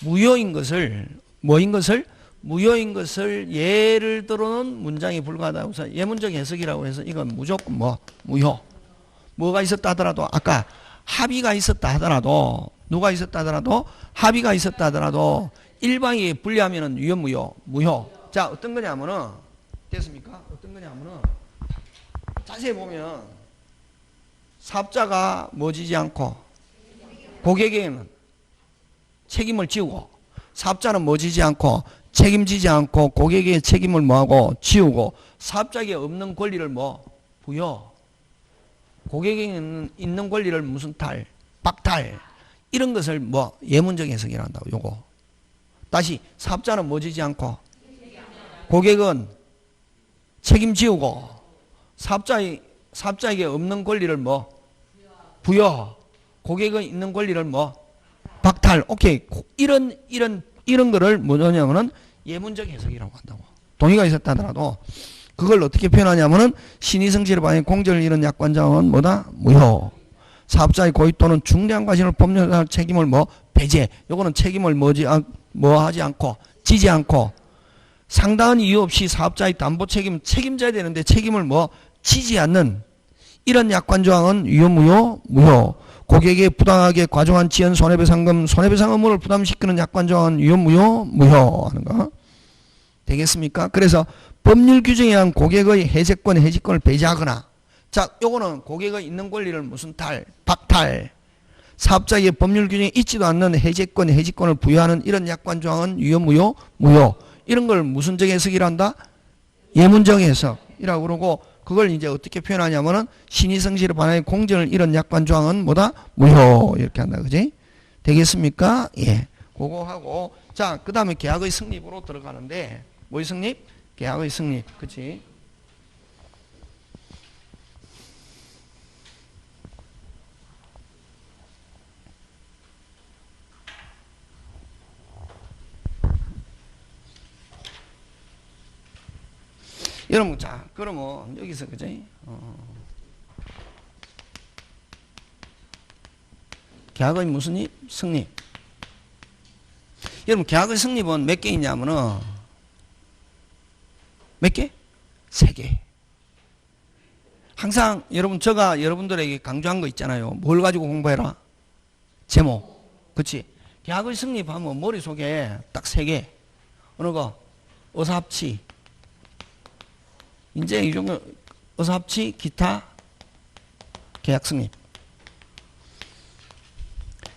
무효인 것을, 뭐인 것을? 무효인 것을 예를 들어는 문장이 불가하다. 우선 예문적 해석이라고 해서 이건 무조건 뭐? 무효. 뭐가 있었다 하더라도, 아까 합의가 있었다 하더라도, 누가 있었다 하더라도, 합의가 있었다 하더라도 일방이 불리하면은 유효, 무효. 자, 어떤 거냐면은, 됐습니까? 어떤 거냐면은, 자세히 보면, 사업자가 뭐 지지 않고, 고객에게는 책임을 지우고, 사업자는 뭐 지지 않고, 책임지지 않고, 고객의 책임을 뭐하고, 지우고, 사업자에게 없는 권리를 뭐, 부여. 고객에게 있는 권리를 무슨 탈, 박탈. 이런 것을 뭐, 예문적 해석이라 한다고, 요거. 다시, 사업자는 뭐 지지 않고, 고객은 책임지우고 사업자에게 없는 권리를 뭐 부여, 고객의 있는 권리를 뭐 박탈. 오케이. 이런 거를 뭐냐면은 예문적 해석이라고 한다고. 동의가 있었다 하더라도 그걸 어떻게 표현하냐면은 신의성질을 반영 공정을 잃은 약관자은 뭐다? 무효. 사업자의 고의 또는 중대한 과실을 법률상 책임을 뭐 배제. 요거는 책임을 뭐 하지 않고 지지 않고 상당한 이유 없이 사업자의 담보 책임 책임져야 되는데 책임을 뭐 지지 않는 이런 약관 조항은 유효 무효? 무효. 고객에게 부당하게 과중한 지연 손해배상금 손해배상 의무를 부담시키는 약관 조항은 유효 무효? 무효 하는 거. 되겠습니까? 그래서 법률 규정에 의한 고객의 해제권, 해지권을 배제하거나 자, 요거는 고객의 있는 권리를 무슨 박탈. 사업자에게 법률 규정에 있지도 않는 해제권, 해지권을 부여하는 이런 약관 조항은 유효 무효? 무효. 이런 걸 무슨적 해석이라 한다? 예문적 해석이라고 그러고 그걸 이제 어떻게 표현하냐면은 신의성질에 반하여 공정을 잃은 약관 조항은 뭐다? 무효. 이렇게 한다. 그지? 되겠습니까? 예. 그거 하고 자, 그 다음에 계약의 성립으로 들어가는데 뭐의 성립? 계약의 성립. 그치? 여러분, 자, 그러면 여기서 그지? 계약의 무슨 입? 성립. 여러분, 계약의 성립은 몇 개 있냐면은 몇 개? 3개. 항상 제가 여러분들에게 강조한 거 있잖아요. 뭘 가지고 공부해라? 제목. 그치? 계약의 성립하면 머릿속에 딱 3개. 어느 거? 의사합치. 이제 이 정도 의사합치, 기타, 계약 성립.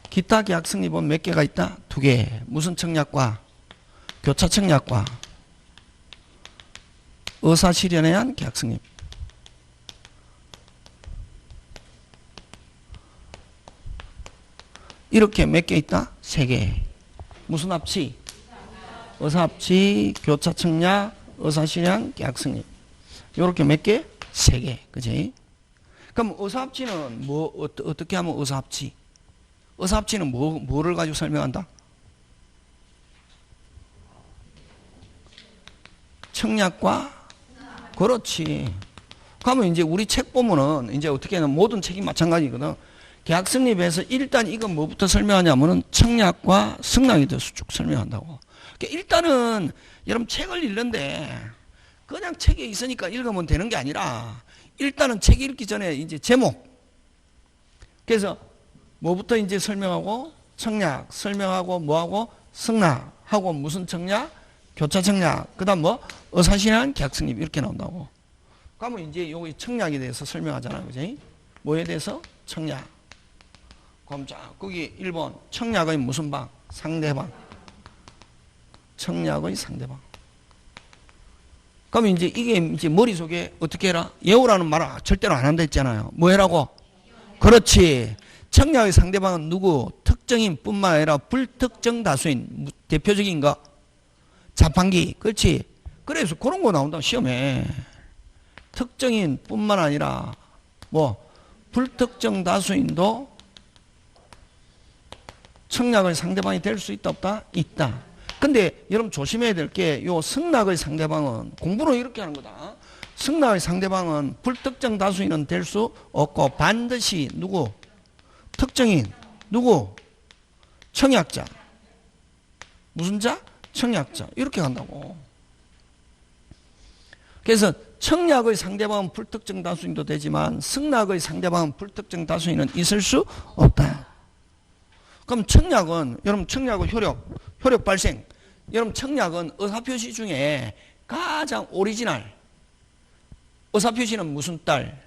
기타 계약 성립은 몇 개가 있다? 2개. 무슨 청약과? 교차 청약과 의사 실현에 의한 계약 성립. 이렇게 몇 개 있다? 3개. 무슨 합치? 의사 합치, 교차 청약, 의사 실현, 계약 성립. 요렇게 몇 개? 3개. 그지? 그럼 의사합치는 어떻게 하면 의사합치? 의사합치는 뭐를 가지고 설명한다? 청약과 그렇지. 그러면 이제 우리 책 보면은 이제 어떻게 하면 모든 책이 마찬가지거든. 계약 성립에서 일단 이건 뭐부터 설명하냐면은 청약과 승낙에 대해서 쭉 설명한다고. 그러니까 일단은 여러분 책을 읽는데 그냥 책에 있으니까 읽으면 되는 게 아니라 일단은 책 읽기 전에 이제 제목. 그래서 뭐부터 이제 설명하고 청약, 설명하고 뭐하고 승낙하고 무슨 청약, 교차 청약, 그다음 뭐 의사실현, 계약 성립 이렇게 나온다고. 그러면 이제 여기 청약에 대해서 설명하잖아요, 그지? 뭐에 대해서? 청약. 그럼 자, 거기 1번 청약의 무슨 방? 상대방. 청약의 상대방. 그러면 이제 이게 이제 머릿속에 어떻게 해라? 예우라는 말을 절대로 안 한다 했잖아요. 뭐 해라고? 그렇지. 청약의 상대방은 누구? 특정인 뿐만 아니라 불특정 다수인. 대표적인 거. 자판기. 그렇지. 그래서 그런 거 나온다. 시험에. 특정인 뿐만 아니라 뭐 불특정 다수인도 청약의 상대방이 될 수 있다 없다? 있다. 근데 여러분 조심해야 될 게 요 승낙의 상대방은 공부는 이렇게 하는 거다. 승낙의 상대방은 불특정 다수인은 될 수 없고 반드시 누구? 특정인. 누구? 청약자. 무슨 자? 청약자. 이렇게 간다고. 그래서 청약의 상대방은 불특정 다수인도 되지만 승낙의 상대방은 불특정 다수인은 있을 수 없다. 그럼 청약은 여러분 청약의 효력 발생. 여러분 청약은 의사표시 중에 가장 오리지널. 의사표시는 무슨 딸?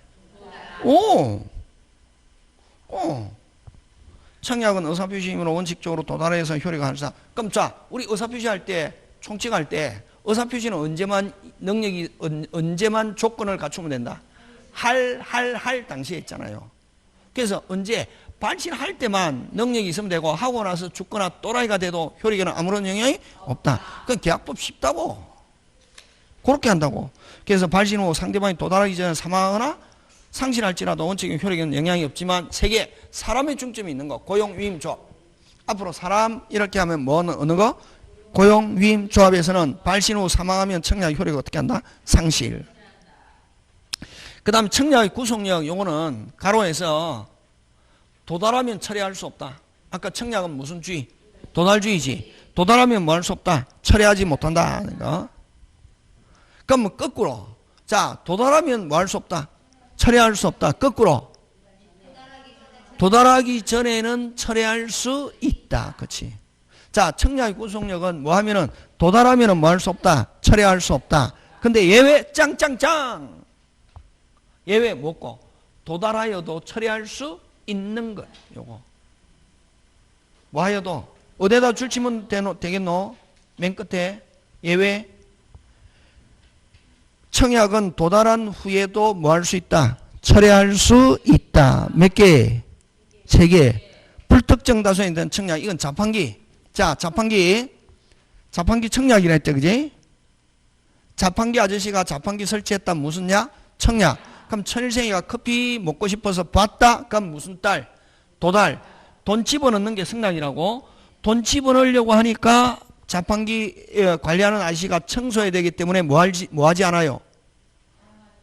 청약은 의사표시임으로 원칙적으로 도달해서 효력을 할사. 그럼 자, 우리 의사표시할 때 총칙할 때 의사표시는 언제만 조건을 갖추면 된다? 할 당시에 있잖아요. 그래서 언제? 발신할 때만 능력이 있으면 되고 하고 나서 죽거나 또라이가 돼도 효력에는 아무런 영향이 없다. 그건 계약법 쉽다고. 그렇게 한다고. 그래서 발신 후 상대방이 도달하기 전에 사망하거나 상실할지라도 원칙의 효력에는 영향이 없지만 세 개, 사람의 중점이 있는 거. 고용, 위임, 조합. 앞으로 사람 이렇게 하면 뭐는 어느 거? 고용, 위임, 조합에서는 발신 후 사망하면 청약의 효력이 어떻게 한다? 상실. 그 다음에 청약의 구속력, 요거는 가로에서 도달하면 철회할 수 없다. 아까 청약은 무슨 주의? 도달주의지. 도달하면 뭐 할 수 없다? 철회하지 못한다. 그러니까. 그럼 뭐 거꾸로. 자, 도달하면 뭐 할 수 없다? 철회할 수 없다. 거꾸로. 도달하기 전에는 철회할 수 있다. 그렇지? 자, 청약의 구속력은 뭐 하면은 도달하면은 뭐 할 수 없다? 철회할 수 없다. 근데 예외 짱짱짱. 예외 뭐고? 도달하여도 처리할 수 있는 것. 요거. 뭐 하여도 어디다 줄치면 되겠노? 맨 끝에 예외. 청약은 도달한 후에도 뭐 할 수 있다? 철회할 수 있다. 몇 개? 세 개. 불특정 다수에 대한 청약. 이건 자판기. 자, 자판기 청약이라 했대, 그지? 자판기 아저씨가 자판기 설치했다. 무슨 약? 청약. 그럼 천일생이가 커피 먹고 싶어서 봤다? 그럼 무슨 딸? 도달. 돈 집어넣는 게 승낙이라고. 돈 집어넣으려고 하니까 자판기 관리하는 아저씨가 청소해야 되기 때문에 뭐 하지 않아요?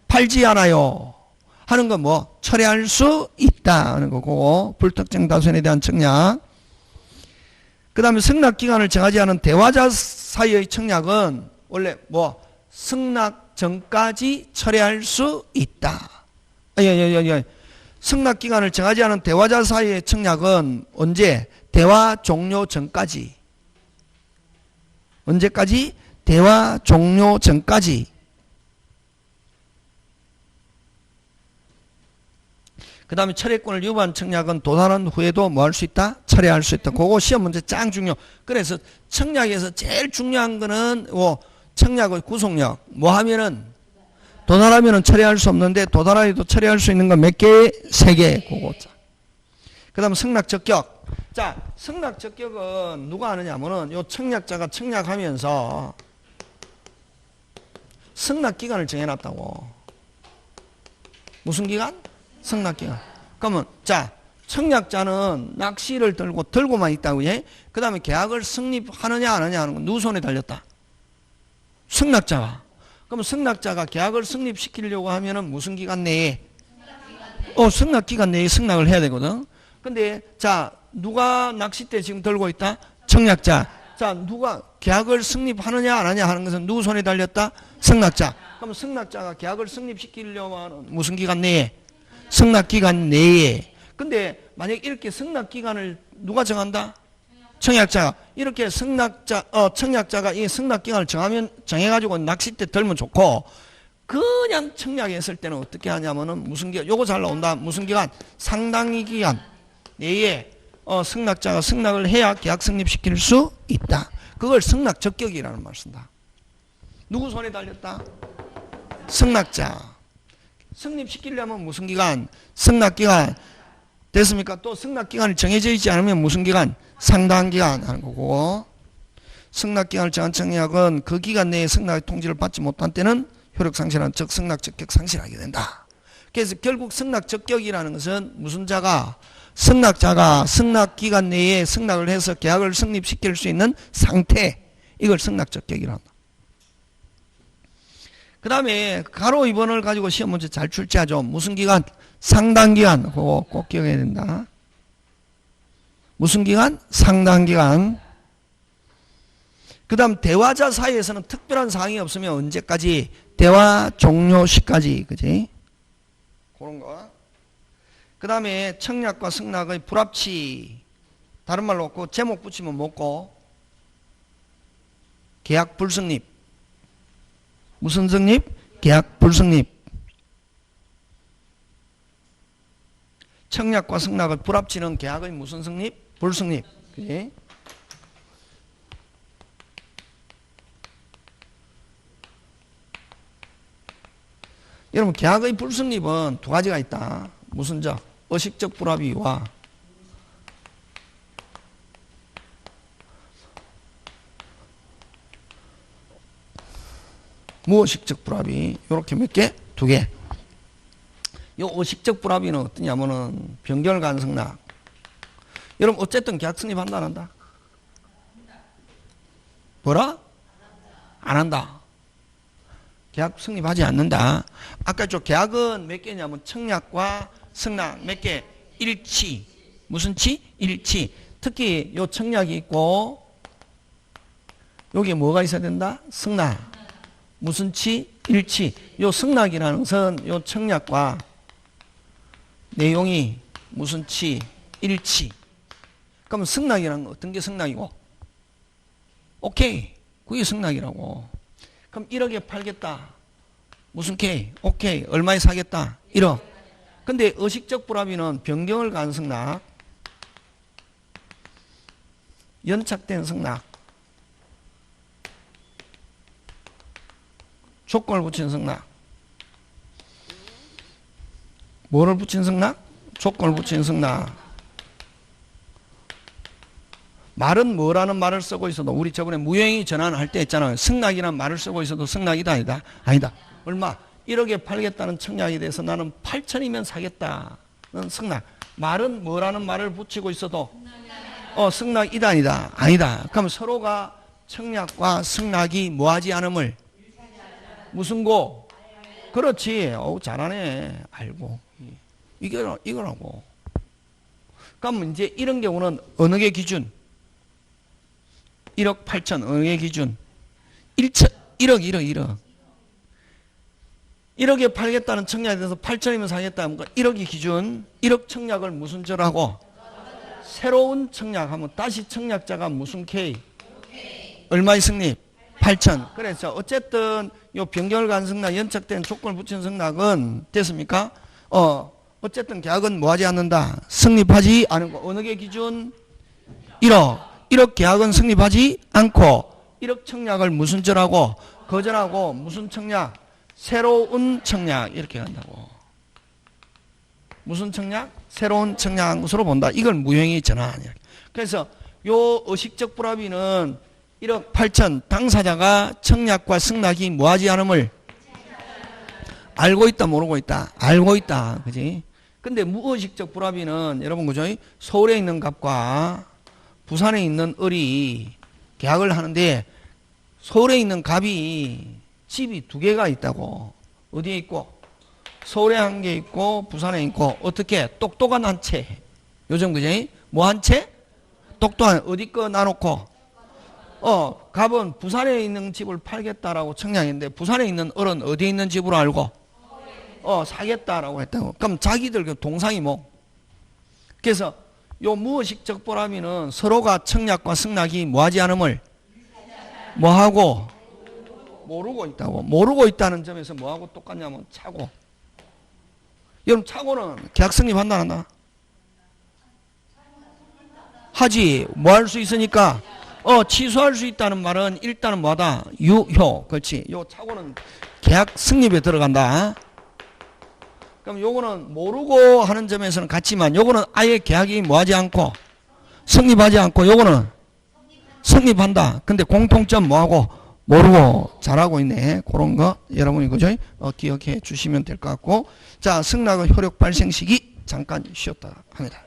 팔지 않아요. 하는 건 뭐? 철회할 수 있다 하는 거고. 불특정 다수에 대한 청약. 그 다음에 승낙기간을 정하지 않은 대화자 사이의 청약은 원래 뭐? 승낙 전까지 철회할 수 있다. 승낙기간을 정하지 않은 대화자 사이의 청약은 언제? 대화 종료 전까지. 언제까지? 대화 종료 전까지. 그 다음에 철회권을 유보한 청약은 도달한 후에도 뭐 할 수 있다? 철회할 수 있다. 그거 시험 문제 짱 중요. 그래서 청약에서 제일 중요한 거는 청약의 구속력. 뭐 하면은 도달하면은 처리할 수 없는데 도달하여도 처리할 수 있는 건 몇 개? 세 개. 그거. 그 다음 승낙 적격. 자, 승낙 적격은 누가 하느냐면은 요 청약자가 청약하면서 승낙 기간을 정해놨다고. 무슨 기간? 승낙 기간. 그러면 자, 청약자는 낚시를 들고만 있다고 해. 그 다음에 계약을 성립하느냐 안 하느냐 하는 건 누구 손에 달렸다? 승낙자가. 그럼 승낙자가 계약을 성립시키려고 하면은 무슨 기간 내에? 승낙 기간 내에 승낙을 해야 되거든. 근데 자, 누가 낚싯대 지금 들고 있다? 청약자. 자, 누가 계약을 성립하느냐 안 하느냐 하는 것은 누구 손에 달렸다? 승낙자. 그럼 승낙자가 계약을 성립시키려고 하는 무슨 기간 내에? 승낙 기간 내에. 근데 만약 이렇게 승낙 기간을 누가 정한다? 청약자가. 이렇게 청약자가 이 승낙 기간을 정해가지고 낚싯대 들면 좋고, 그냥 청약했을 때는 어떻게 하냐면은 무슨 기간, 요거 잘 나온다. 무슨 기간? 상당히 기간 내에 승낙자가 승낙을 해야 계약 성립시킬 수 있다. 그걸 승낙 적격이라는 말을 쓴다. 누구 손에 달렸다? 승낙자. 성립시키려면 무슨 기간? 승낙 기간. 됐습니까? 또 승낙 기간이 정해져 있지 않으면 무슨 기간? 상당 기간 하는 거고. 승낙 기간을 정한 청약은 그 기간 내에 승낙의 통지를 받지 못한 때는 효력 상실한 즉 승낙 적격 상실하게 된다. 그래서 결국 승낙 적격이라는 것은 무슨 자가? 승낙자가 승낙 기간 내에 승낙을 해서 계약을 성립시킬 수 있는 상태. 이걸 승낙 적격이라 한다. 그 다음에 가로 2번을 가지고 시험 문제 잘 출제하죠. 무슨 기간? 상당 기간. 그거 꼭 기억해야 된다. 무슨 기간? 상당 기간. 그 다음 대화자 사이에서는 특별한 사항이 없으면 언제까지? 대화 종료 시까지. 그지? 그런 거. 그 다음에 청약과 승낙의 불합치. 다른 말로 없고 제목 붙이면 뭐고? 계약 불성립. 무슨 성립? 계약 불성립. 청약과 승낙을 불합치는 계약의 무슨 성립? 불성립. 그치? 여러분 계약의 불성립은 두 가지가 있다. 무슨 적? 의식적 불합의와 무의식적 불합이 요렇게 몇 개? 2개. 요 의식적 불합이는 어떠냐면은 변결 가능성락. 여러분 어쨌든 계약 성립한다 안 한다? 뭐라? 안 한다. 계약 성립하지 않는다. 아까 저 계약은 몇 개냐면 청약과 승낙 몇 개? 일치. 무슨 치? 일치. 특히 요 청약이 있고 여기에 뭐가 있어야 된다? 승낙. 무슨 치? 일치. 요 승낙이라는 것은 요 청약과 내용이 무슨 치? 일치. 그럼 승낙이라는 거 어떤 게 승낙이고? 오케이. 그게 승낙이라고. 그럼 1억에 팔겠다. 무슨 K? 오케이. 얼마에 사겠다? 1억. 근데 의식적 불합의는 변경을 가한 승낙, 연착된 승낙, 조건을 붙인 승낙. 뭐를 붙인 승낙? 조건을 붙인 승낙. 말은 뭐라는 말을 쓰고 있어도 우리 저번에 무효행위 전환할 때 했잖아요. 승낙이라는 말을 쓰고 있어도 승낙이다 아니다? 아니다. 얼마? 1억에 팔겠다는 청약에 대해서 나는 8천이면 사겠다는 승낙. 말은 뭐라는 말을 붙이고 있어도 승낙이다 아니다? 아니다. 그럼 서로가 청약과 승낙이 뭐하지 않음을 무슨 고? 그렇지. 잘하네. 알고. 이거라고. 그럼 이제 이런 경우는 어느 게 기준? 1억 8천 어느 게 기준? 1억. 1억에 팔겠다는 청약에 대해서 8천이면 사겠다 하면 1억이 기준. 1억 청약을 무슨 절하고? 새로운 청약하면 다시 청약자가 무슨 K? 얼마의 승립? 8천. 그래서 어쨌든 요 변경을 가한 승낙, 연착된 조건을 붙인 승낙은 됐습니까? 어쨌든 계약은 뭐하지 않는다? 승립하지 않은 거. 어느 게 기준? 1억. 1억 계약은 승립하지 않고 1억 청약을 무슨 절하고? 거절하고 무슨 청약? 새로운 청약. 이렇게 한다고. 무슨 청약? 새로운 청약한 것으로 본다. 이걸 무효행위 전환. 그래서 요 의식적 불합의는 1억 8천 당사자가 청약과 승낙이 뭐하지 않음을 알고 있다 모르고 있다? 알고 있다. 그지? 근데 무의식적 불합의는 여러분 그죠? 서울에 있는 갑과 부산에 있는 을이 계약을 하는데 서울에 있는 갑이 집이 2개가 있다고. 어디에 있고? 서울에 1개 있고 부산에 있고 어떻게? 똑똑한 한 채. 요즘 그죠? 뭐 한 채? 똑똑한 어디 거 놔놓고 갑은 부산에 있는 집을 팔겠다라고 청약했는데 부산에 있는 을은 어디에 있는 집으로 알고 사겠다라고 했다고. 그럼 자기들 그 동상이 뭐? 그래서 요 무의식적 불합의는 서로가 청약과 승낙이 뭐하지 않음을 뭐하고 모르고 있다고. 모르고 있다는 점에서 뭐하고 똑같냐면 차고. 여러분 차고는 계약 성립한다 안 한다? 하지. 뭐 할 수 있으니까 취소할 수 있다는 말은 일단은 뭐하다? 유효. 그렇지. 요 차고는 계약 성립에 들어간다. 그럼 요거는 모르고 하는 점에서는 같지만 요거는 아예 계약이 뭐하지 않고 성립하지 않고 요거는 성립한다. 근데 공통점 뭐하고 모르고 잘하고 있네. 그런 거 여러분이 그죠? 기억해 주시면 될 것 같고. 자, 승낙의 효력 발생 시기 잠깐 쉬었다 합니다.